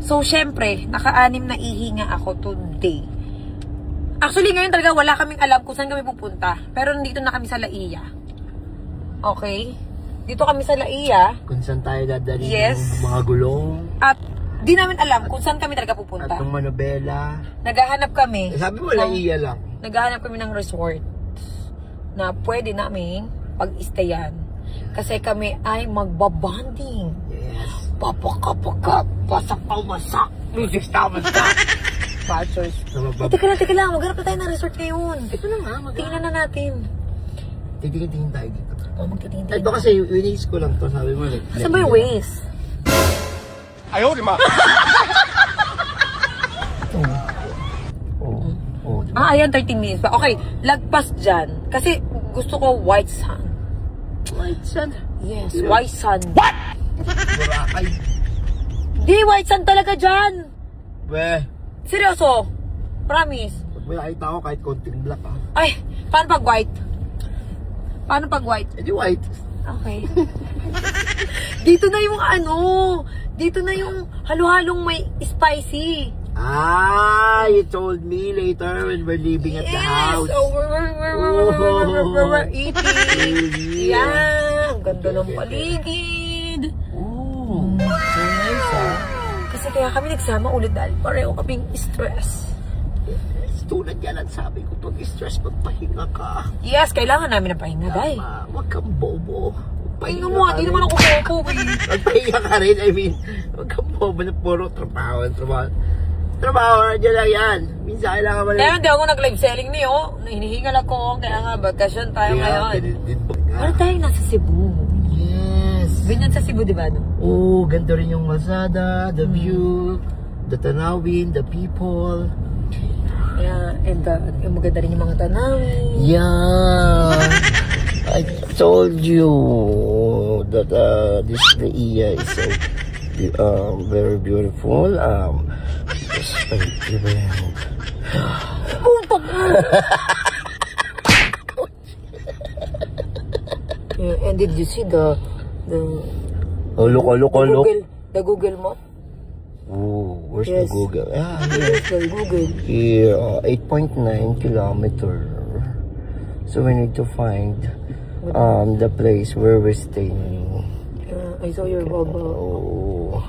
So, syempre, naka-anim na ihinga ako today. Actually, ngayon talaga wala kaming alam kung saan kami pupunta. Pero nandito na kami sa Laia. Okay? Dito kami sa Laia. Kung saan tayo dadali yes. ng mga gulong. At di namin alam kung saan kami talaga pupunta. At ng manobela. Naghahanap kami. Sabi mo, Laia lang. Naghahanap kami ng resort na pwede namin pag-stayan. Kasi kami ay magbabanding. Yes. Pasak-pasak-pasak-pamasak. Music masak. Sponsors. Teka lang. Maghanap na tayo ng resort ngayon. Ito na nga. Tingnan na natin. Titingin tayo dito. Magtitingin. Ito kasi, winis ko lang to. Sabi mo, like. Saan ba yung Waze? Ayaw, di ma. Ayan, 13 minutes pa. Okay, lagpas dyan. Kasi gusto ko white sand. White sand? Yes, yeah. White sand. What? Boracay. Di, white sand talaga dyan. Weh. Seryoso? Promise. Pag may nakita ako kahit konting black ah. Ay, paano pag white? Paano pag white? Edi white. Okay. Dito na yung ano, dito na yung halo-halong may spicy. Ah, you told me later when we're leaving at the house. Yes, so we're eating. Yan, ganda ng paligid. Ooh, so nice ah. Kasi kaya kami nagsama ulit dahil pareho kaming stress. Tulad yan ang sabi ko, pag stress, magpahinga ka. Yes, kailangan namin ng pahinga, day. Huwag kang bobo. Pahinga mo, hindi naman ako bobo. Magpahinga ka rin, I mean, huwag kang bobo na puro trabaho. Trabaho, dyan lang yan. Minsan kailangan man. Kaya hindi ako nag-live selling niyo. Hinihingal ako. Kaya nga, bakasyon tayo ngayon. Para tayo nasa Cebu. Yes. Ganyan sa Cebu, di ba? No? Oo, ganito rin yung Lazada, the view, the tanawin, the people. Yeah, and maganda rin yung mga tanawin. Yeah. I told you that this Laia is so very beautiful. And did you see the look. The Google map? Oh, where's the Google? Ah, yes, the Google. Here, 8.9 kilometer. So we need to find the place where we're staying. I saw your baba. Oh.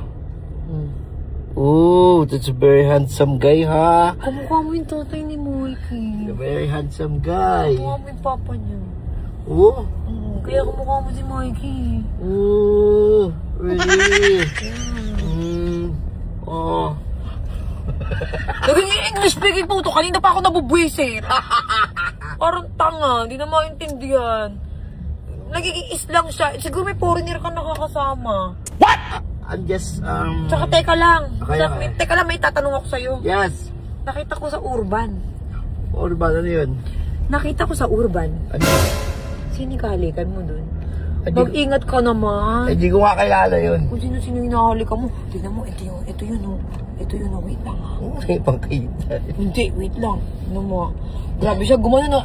Oh, that's a very handsome guy, ha? Kamukha mo yung tatay ni Moiki. A very handsome guy. Kamukha mo yung papa niya. Oh? Kaya kamukha mo si Moiki. Oh, really? Oh. Naging English speaking po to. Kanina pa ako nabubwisit. Parang tanga. Hindi na maintindihan. Nagiging islang siya. Siguro may foreigner ka nakakasama. What? I'm just, Tsaka teka lang. Okay. Teka lang, may tatanong ako sa'yo. Yes. Nakita ko sa Urban. Urban, ano yun? Nakita ko sa Urban. Ano? Sinigalikan mo dun. Mag-ingat ka naman. Hindi ko nga kilala yun. Kung sino-sino yung nakahalikan mo. Tignan mo, ito yun, wait lang ha. May pangkita. Hindi, wait lang. Ano mo? Grabe siya, gumano na.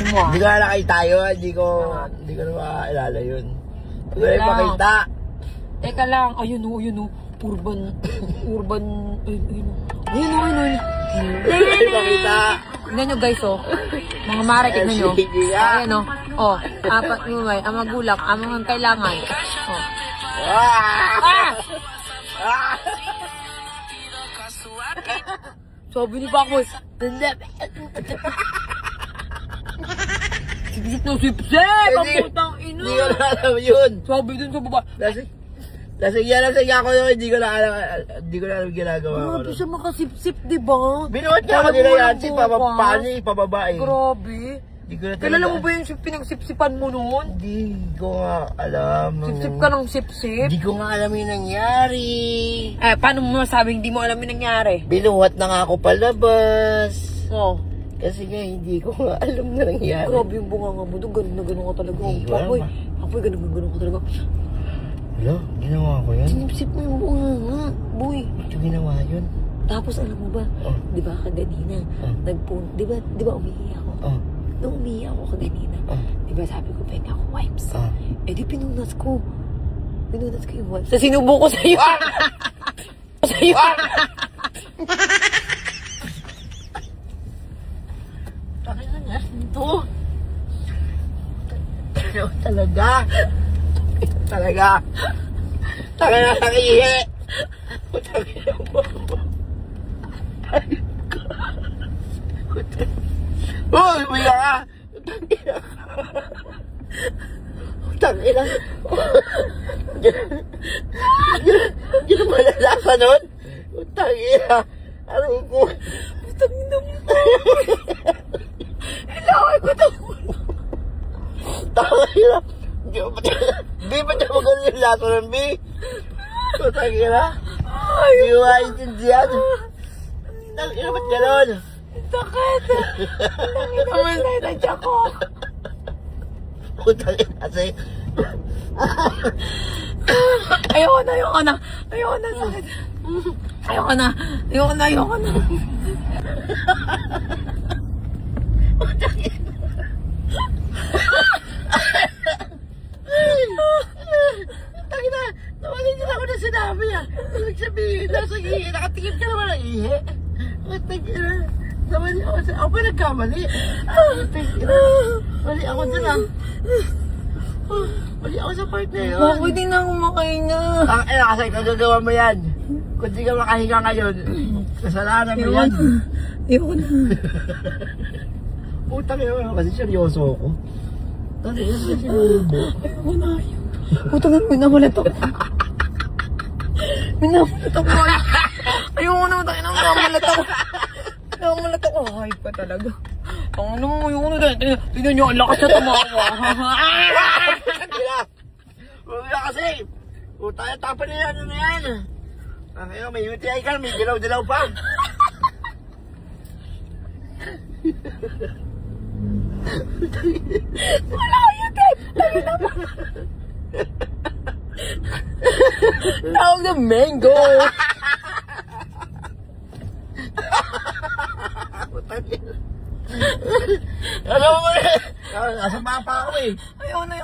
Hindi ko na nakita yun. Hindi ko na makakilala yun. Hindi ko na makita. Teka lang, ayun o. Urban. Ayun o. Hindi ko makita. Tignan nyo guys o. Mga mare, tignan nyo. Ayan o. O, apat numay. Ang magulang, ang mga kailangan. O. Sabi ni Bakoy, sipsip ng sipsip! Ang putang ina! Hindi ko na alam yun. Sabi dun sa baba. Lasing ako yun. Hindi ko na alam ginagawa ko. Grabe siya makasipsip, diba? Binuhat niya ako nila yan. Pababa eh. Grabe. Kilala Kilala mo ba yung pinagsipsipan mo noon? Hindi ko nga alam. Sipsip ka ng sipsip? Hindi ko nga alam yung nangyari. Paano mo masabing hindi mo alam yung nangyari? Binuhat na nga ako palabas. Oh. Kasi nga hindi ko nga alam na nangyari. Grabe yung bunga nga mo doon. Ganun na ganun ka talaga. Apoy, ganun na ganun ka talaga. Wala, ginawa ko yan. Sinipsip mo yung bunga nga. Boy. Ito ginawa yun. Tapos alam mo ba, di ba kaganina, di ba umihi ako? Nung umihi ako kaganina, di ba sabi ko, penga ako wipes. Eh di pinunas ko. Pinunod ko yung sa sinubo ko sa'yo. Sa'yo. Bakit na nga ito? Talaga. Talaga. Talaga sa ihi. Uy, umiyak ka. Tangina. Hindi na malalasa nun. Tangina. Ano ko? Tangina mo. Ilaway ko ito. Tangina. Di ba siya magaling yung laso ng B? Tangina. Hindi ko maintindihan. Tangina, ba't gano'n? Sakit. Tangina mo na itadya ko. Tangina kasi. Ayoko na. Sakit. Ayoko na. Tangina, nawalan nila ako na sinabi ah. Ibig sabihin, nasa ihi, nakatingin ka naman ng ihi. Tangina, naman ako sa... Ako ba nagkamali? Tangina, mali ako dun ah. Mali ako sa part na yun. Bakit di na ako makahinga? Tangina, kasi kagagawa mo yan. Kung di ka makahinga ngayon, kasalanan mo yan. Ayoko na. Putang ina, kasi seryoso ako. Tangina, kasi sinubo. Ayoko na. Putang ina, minamulat ako. Ayoko na, minamulat ako. Ay pa talaga. Ang ano mo, ayoko na. Tingnan nyo, ang lakas na tumawa. Huwag na kasi. Putang ina, tapan na yan, ano na yan. Tangina, may UTI ka, may dilaw-dilaw pa. Wala ko yun, Ted. Tawag na mango. Alam mo na, nasa mapa ako eh. Ayoko na.